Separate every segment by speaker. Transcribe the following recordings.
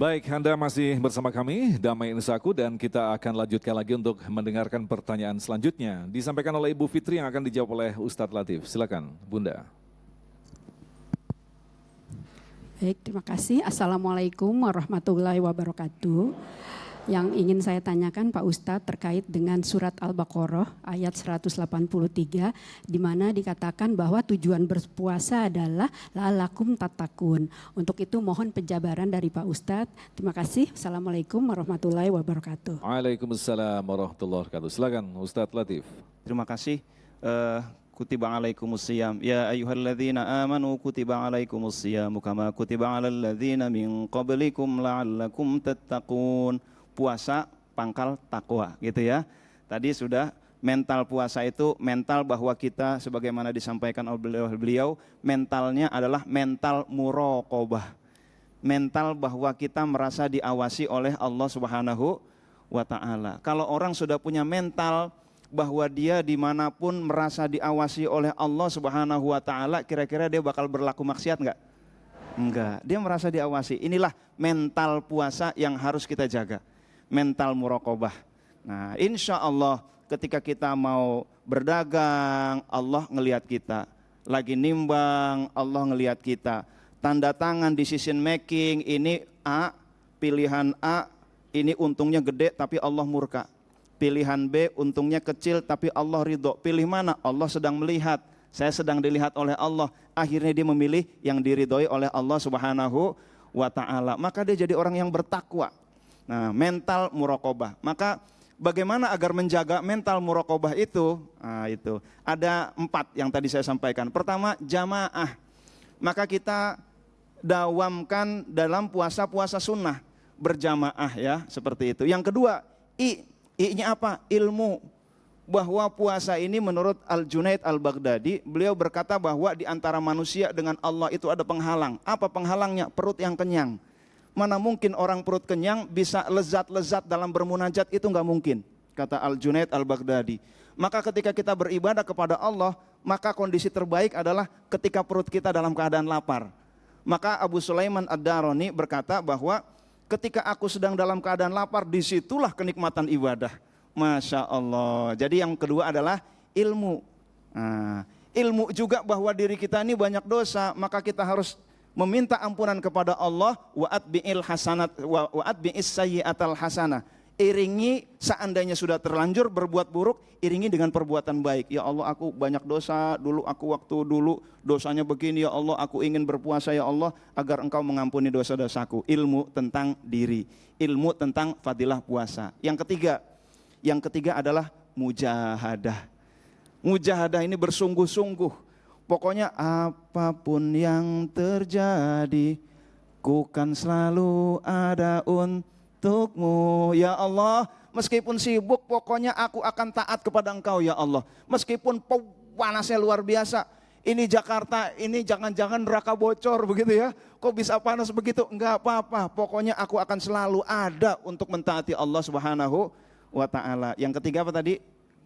Speaker 1: Baik, Anda masih bersama kami, Damai Nusaku, dan kita akan lanjutkan lagi untuk mendengarkan pertanyaan selanjutnya. Disampaikan oleh Ibu Fitri yang akan dijawab oleh Ustadz Latif. Silakan, Bunda.
Speaker 2: Baik, terima kasih. Assalamualaikum warahmatullahi wabarakatuh. Yang ingin saya tanyakan Pak Ustadz terkait dengan surat Al-Baqarah ayat 183 di mana dikatakan bahwa tujuan berpuasa adalah la'allakum tattaqun. Untuk itu mohon penjabaran dari Pak Ustadz. Terima kasih. Assalamualaikum warahmatullahi wabarakatuh.
Speaker 1: Waalaikumsalam warahmatullahi wabarakatuh. Silakan Ustadz Latif.
Speaker 3: Terima kasih. Kutiba alaikumusiyam ya ayyuhalladzina amanu kutiba alaikumusiyam kama kutiba alal ladzina min qablikum la'allakum tattaqun. Puasa pangkal takwa gitu ya. Tadi sudah mental puasa itu mental bahwa kita sebagaimana disampaikan oleh beliau mentalnya adalah mental muraqabah. Mental bahwa kita merasa diawasi oleh Allah Subhanahu wa ta'ala. Kalau orang sudah punya mental bahwa dia dimanapun merasa diawasi oleh Allah Subhanahu wa ta'ala, kira-kira dia bakal berlaku maksiat enggak? Enggak, dia merasa diawasi. Inilah mental puasa yang harus kita jaga. Mental muraqabah. Nah, insya Allah ketika kita mau berdagang, Allah ngelihat kita. Lagi nimbang, Allah ngelihat kita. Tanda tangan decision making, ini A, pilihan A, ini untungnya gede tapi Allah murka. Pilihan B, untungnya kecil tapi Allah ridho. Pilih mana? Allah sedang melihat. Saya sedang dilihat oleh Allah. Akhirnya dia memilih yang diridhoi oleh Allah Subhanahu wa ta'ala. Maka dia jadi orang yang bertakwa. Nah, mental muraqabah. Maka bagaimana agar menjaga mental muraqabah itu? Nah, itu ada 4 yang tadi saya sampaikan. Pertama, jamaah. Maka kita dawamkan dalam puasa-puasa sunnah berjamaah ya, seperti itu. Yang kedua, I-nya apa? Ilmu. Bahwa puasa ini menurut Al-Junaid Al-Baghdadi, beliau berkata bahwa di antara manusia dengan Allah itu ada penghalang. Apa penghalangnya? Perut yang kenyang. Mana mungkin orang perut kenyang bisa lezat-lezat dalam bermunajat, itu nggak mungkin, kata Al-Junaid Al-Baghdadi. Maka ketika kita beribadah kepada Allah, maka kondisi terbaik adalah ketika perut kita dalam keadaan lapar. Maka Abu Sulaiman Ad-Darani berkata bahwa ketika aku sedang dalam keadaan lapar, disitulah kenikmatan ibadah. Masya Allah. Jadi yang kedua adalah ilmu. Nah, ilmu juga bahwa diri kita ini banyak dosa, maka kita harus meminta ampunan kepada Allah. Wa atbi'il hasanat wa atbi'is sayyi'atal hasanah. Iringi seandainya sudah terlanjur berbuat buruk, iringi dengan perbuatan baik. Ya Allah, aku banyak dosa dulu, aku waktu dulu dosanya begini, ya Allah, aku ingin berpuasa ya Allah agar Engkau mengampuni dosa-dosaku. Ilmu tentang diri, ilmu tentang fadilah puasa. Yang ketiga adalah mujahadah. Mujahadah ini bersungguh-sungguh. Pokoknya apapun yang terjadi, ku kan selalu ada untukmu. Ya Allah, meskipun sibuk, pokoknya aku akan taat kepada Engkau ya Allah. Meskipun panasnya luar biasa. Ini Jakarta, ini jangan-jangan neraka bocor begitu ya. Kok bisa panas begitu? Enggak apa-apa. Pokoknya aku akan selalu ada untuk mentaati Allah Subhanahu wa ta'ala. Yang ketiga apa tadi?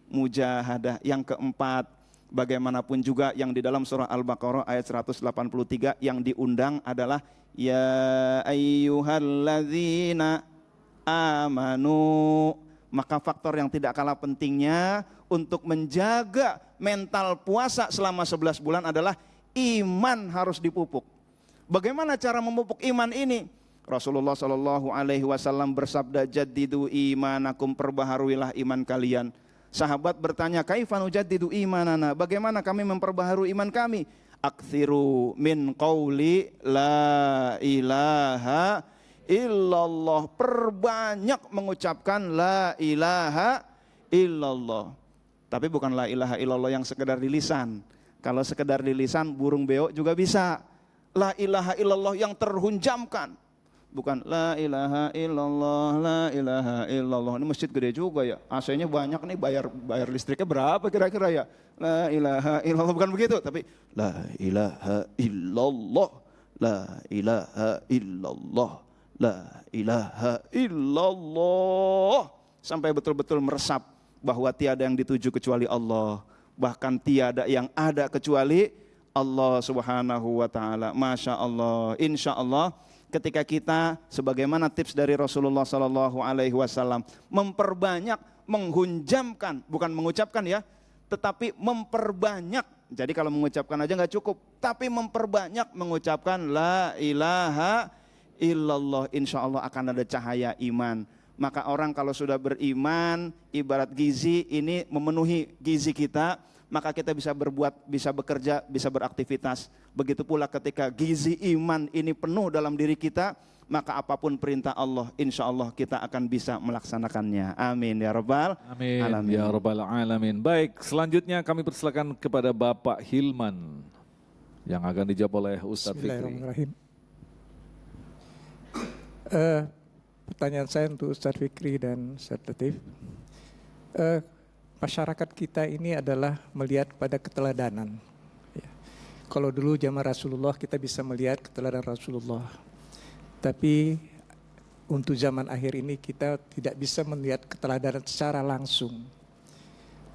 Speaker 3: Mujahadah. Yang keempat, bagaimanapun juga yang di dalam surah Al-Baqarah ayat 183 yang diundang adalah ya ayyuhalladzina amanu. Maka faktor yang tidak kalah pentingnya untuk menjaga mental puasa selama 11 bulan adalah iman harus dipupuk. Bagaimana cara memupuk iman ini? Rasulullah Shallallahu Alaihi Wasallam bersabda, jaddidu imanakum, perbaharuilah iman kalian. Sahabat bertanya, kaifa nujaddidu imanana? Bagaimana kami memperbaharui iman kami? Aktsiru min qauli la ilaha illallah. Perbanyak mengucapkan la ilaha illallah. Tapi bukan la ilaha illallah yang sekedar di lisan. Kalau sekedar di lisan burung beo juga bisa. La ilaha illallah yang terhunjamkan. Bukan la ilaha illallah, la ilaha illallah. Ini masjid gede juga ya. AC-nya banyak nih, bayar listriknya berapa kira-kira ya? La ilaha illallah, bukan begitu, tapi la ilaha illallah, la ilaha illallah, la ilaha illallah. Sampai betul-betul meresap bahwa tiada yang dituju kecuali Allah. Bahkan tiada yang ada kecuali Allah Subhanahu wa taala. Masya Allah, insya Allah ketika kita sebagaimana tips dari Rasulullah Sallallahu Alaihi Wasallam memperbanyak menghunjamkan, bukan mengucapkan ya, tetapi memperbanyak. Jadi kalau mengucapkan aja nggak cukup, tapi memperbanyak mengucapkan la ilaha illallah, insya Allah akan ada cahaya iman. Maka orang kalau sudah beriman, ibarat gizi ini memenuhi gizi kita, maka kita bisa berbuat, bisa bekerja, bisa beraktivitas. Begitu pula ketika gizi iman ini penuh dalam diri kita, maka apapun perintah Allah, insya Allah kita akan bisa melaksanakannya. Amin ya Rabbal
Speaker 1: Amin.
Speaker 3: Alamin.
Speaker 1: Ya Rabbal Alamin. Baik, selanjutnya kami persilakan kepada Bapak Hilman yang akan dijawab oleh Ustadz Fikri.
Speaker 4: Bismillahirrahmanirrahim. Pertanyaan saya untuk Ustadz Fikri dan Ustadz Latif. Masyarakat kita ini adalah melihat pada keteladanan. Ya. Kalau dulu zaman Rasulullah kita bisa melihat keteladanan Rasulullah. Tapi untuk zaman akhir ini kita tidak bisa melihat keteladanan secara langsung.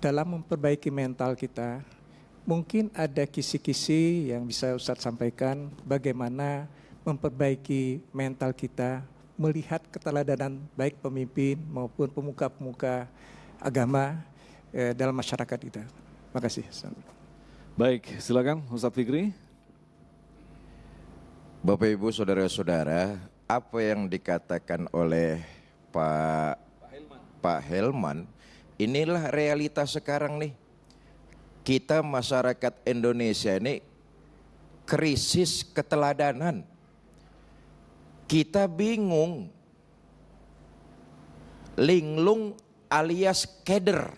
Speaker 4: Dalam memperbaiki mental kita, mungkin ada kisi-kisi yang bisa Ustadz sampaikan bagaimana memperbaiki mental kita, melihat keteladanan baik pemimpin maupun pemuka-pemuka agama dalam masyarakat kita. Terima kasih.
Speaker 1: Baik, silakan Ustadz Fikri.
Speaker 5: Bapak Ibu saudara-saudara, apa yang dikatakan oleh Pak Helman, inilah realitas sekarang nih. Kita masyarakat Indonesia ini krisis keteladanan. Kita bingung, linglung alias keder.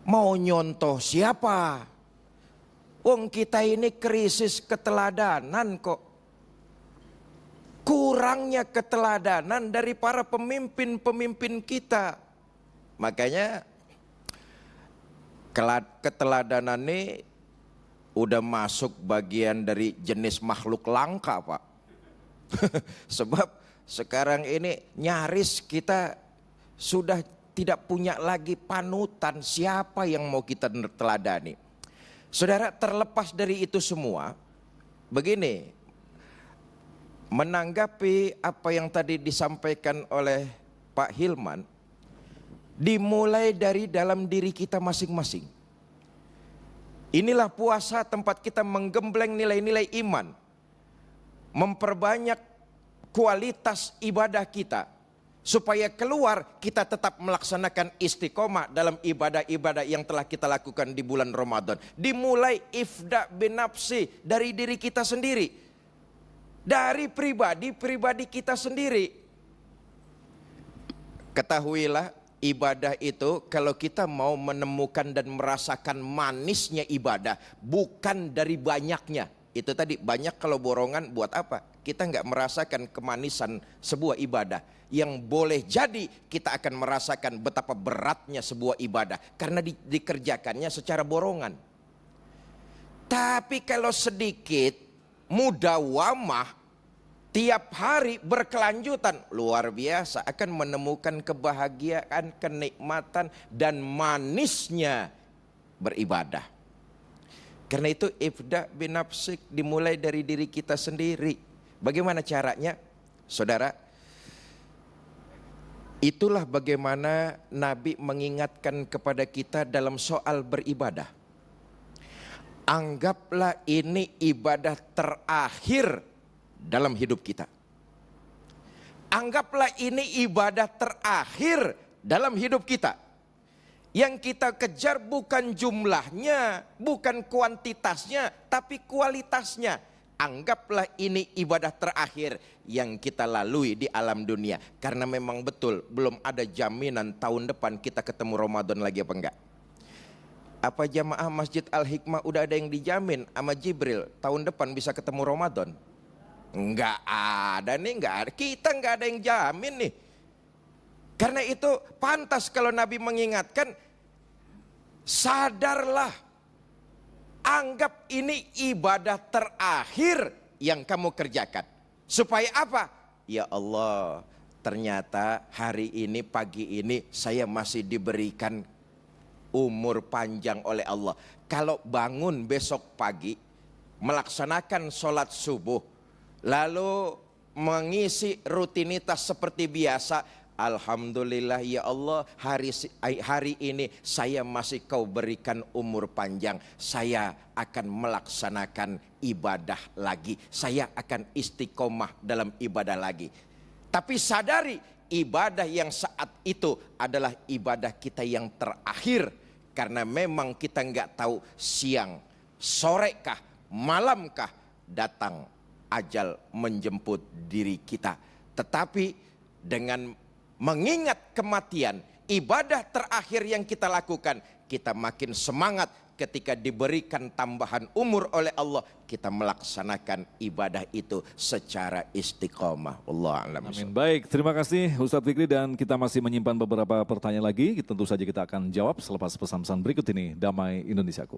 Speaker 5: Mau nyontoh siapa? Wong kita ini krisis keteladanan kok. Kurangnya keteladanan dari para pemimpin-pemimpin kita. Makanya keteladanan ini udah masuk bagian dari jenis makhluk langka, Pak. Sebab sekarang ini nyaris kita sudah tidak punya lagi panutan siapa yang mau kita teladani. Saudara, terlepas dari itu semua, begini, menanggapi apa yang tadi disampaikan oleh Pak Hilman, dimulai dari dalam diri kita masing-masing. Inilah puasa tempat kita menggembleng nilai-nilai iman, memperbanyak kualitas ibadah kita, supaya keluar kita tetap melaksanakan istiqomah dalam ibadah-ibadah yang telah kita lakukan di bulan Ramadan. Dimulai ifda binafsi dari diri kita sendiri, dari pribadi kita sendiri. Ketahuilah, ibadah itu kalau kita mau menemukan dan merasakan manisnya ibadah, bukan dari banyaknya. Itu tadi, banyak kalau borongan buat apa? Kita nggak merasakan kemanisan sebuah ibadah. Yang boleh jadi kita akan merasakan betapa beratnya sebuah ibadah karena dikerjakannya secara borongan. Tapi kalau sedikit, mudawamah, tiap hari berkelanjutan, luar biasa, akan menemukan kebahagiaan, kenikmatan, dan manisnya beribadah. Karena itu ifda binafsik, dimulai dari diri kita sendiri. Bagaimana caranya? Saudara, itulah bagaimana Nabi mengingatkan kepada kita dalam soal beribadah. Anggaplah ini ibadah terakhir dalam hidup kita. Anggaplah ini ibadah terakhir dalam hidup kita. Yang kita kejar bukan jumlahnya, bukan kuantitasnya, tapi kualitasnya. Anggaplah ini ibadah terakhir yang kita lalui di alam dunia. Karena memang betul belum ada jaminan tahun depan kita ketemu Ramadan lagi apa enggak. Apa jamaah Masjid Al-Hikmah udah ada yang dijamin sama Jibril tahun depan bisa ketemu Ramadan? Enggak ada nih, enggak ada. Kita enggak ada yang jamin nih. Karena itu pantas kalau Nabi mengingatkan, sadarlah. Anggap ini ibadah terakhir yang kamu kerjakan. Supaya apa? Ya Allah, ternyata hari ini, pagi ini saya masih diberikan umur panjang oleh Allah. Kalau bangun besok pagi, melaksanakan sholat subuh, lalu mengisi rutinitas seperti biasa, alhamdulillah ya Allah, hari ini saya masih kau berikan umur panjang, saya akan melaksanakan ibadah lagi, saya akan istiqomah dalam ibadah lagi. Tapi sadari ibadah yang saat itu adalah ibadah kita yang terakhir, karena memang kita nggak tahu siang, sorekah, malamkah datang ajal menjemput diri kita. Tetapi dengan mengingat kematian, ibadah terakhir yang kita lakukan, kita makin semangat ketika diberikan tambahan umur oleh Allah, kita melaksanakan ibadah itu secara istiqomah. Allah a'lam.
Speaker 1: Amin. Baik, terima kasih Ustadz Fikri, dan kita masih menyimpan beberapa pertanyaan lagi. Tentu saja kita akan jawab selepas pesan-pesan berikut ini. Damai Indonesiaku.